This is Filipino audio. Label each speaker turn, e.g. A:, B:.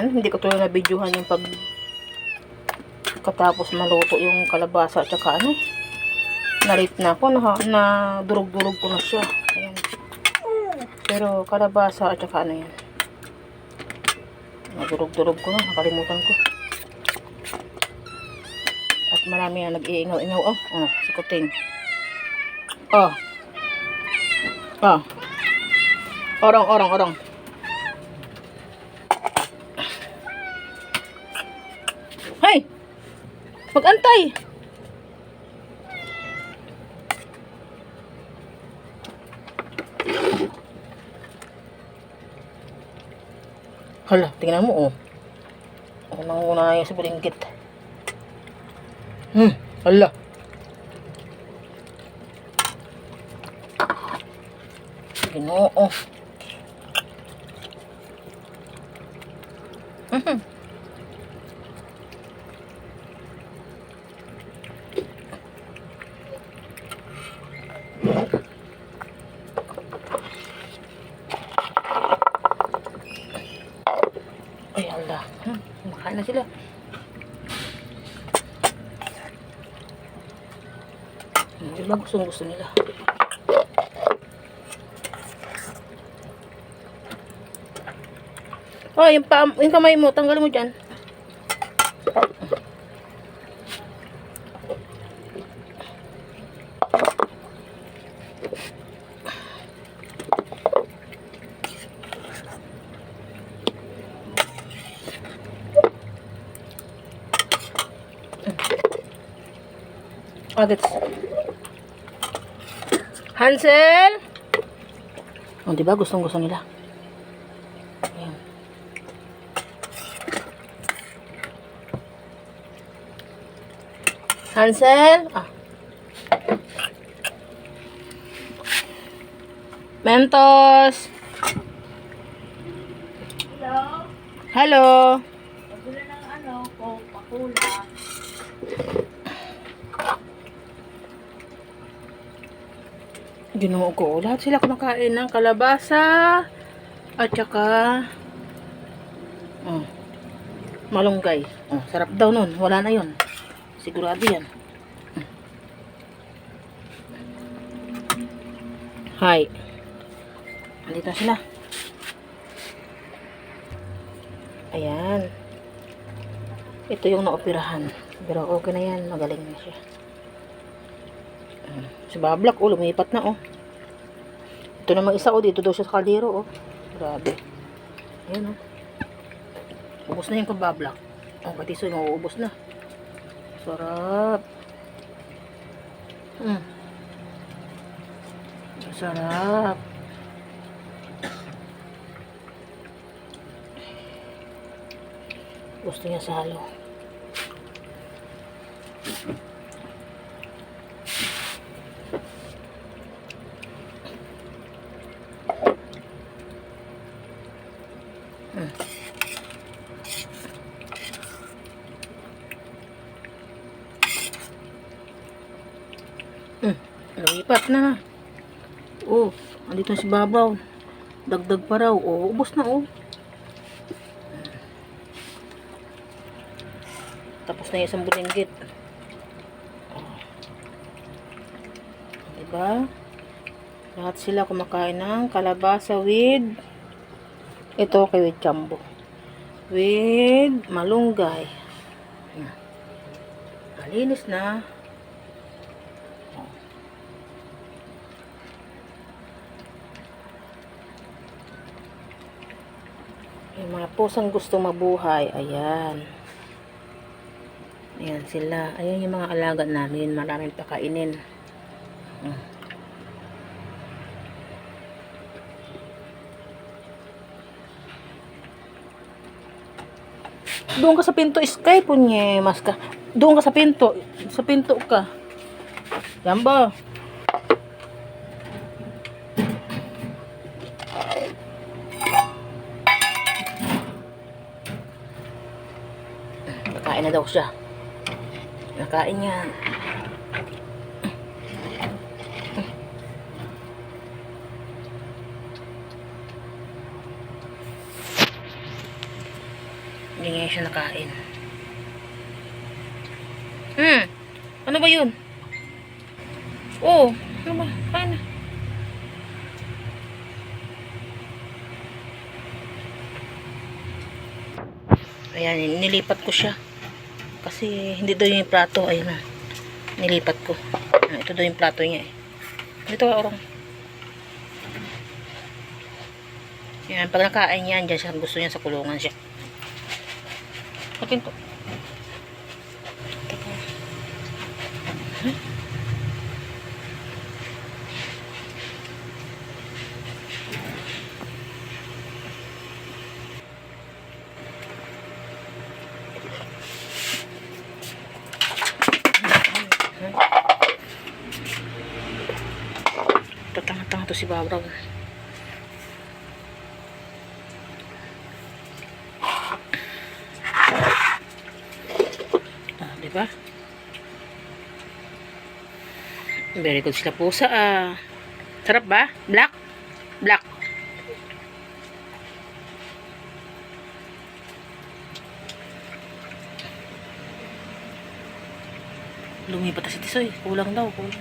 A: Ayan, hindi ko tuloy na videohan yung pag katapos maluto yung kalabasa at saka ano. Narit na ako, na durog-durog ko na siya. Ayan. Pero kalabasa at saka ano yan. Nadurog-durog ko na, nakalimutan ko. At marami na nag-iingaw-ingaw. Oh, sikutin. Oh. Oh. Orong. Hay! Mag-antay! Hala, tingnan mo, oh. Ako nanguna yung sa bulinggit. Hala. Ginoo. Ay, hala. Makain na sila. Diba gusto nila. Oh, yung kamay mo, tanggalin mo dyan. Agad. Hansel! Oh, diba? Gusto nila. Ayan. Hansel! Mentos! Hello!
B: Pagula ng pakula.
A: Ginoo ko. Lahat sila kumakain ng kalabasa at saka malunggay. Sarap daw nun. Wala na yun. Sigurado yan. Hi. Andito na sila. Ayan. Ito yung naoperahan. Pero okay na yan. Magaling na siya. Si Bablak, lumipat na, Ito namang isa, dito daw siya sa kaldero, Grabe. Ayan, Ubus na yung kabablak. Pati so, nauubos na. Sarap. Sarap. Gusto niya salo. Lumipat na. Andito na si Babaw. Dagdag pa raw. Ubos na, Tapos na yung isang bulinggit. Diba? Lahat sila kumakain ng kalabasa with ito kay with chambo. With malunggay. Malinis na. Yung mga pusang gusto mabuhay, ayan. Ayan sila. Ayan yung mga alaga namin. Maraming pakainin. Doon ka sa pinto, Sky, punye, maska. Doon ka sa pinto. Sa pinto ka. Yan ba? Nakain na daw siya. Nakain yan. Hindi ngayon siya nakain. Ano ba yun? Oh, ano ba? Kain na. Ayan, nilipat ko siya. Kasi hindi daw yung plato. Ayun na. Nilipat ko. Ito daw yung plato niya eh. Dito ka, Orong. Yan, pag nakain yan, dyan siya, gusto niya sa kulungan siya. Sa pinto. Tatanga-tanga to si Babraw. Diba? Very good sila pusa ah. Sarap ba? Black? Black. Lumipat na si Tisoy. Kulang daw. Kulang.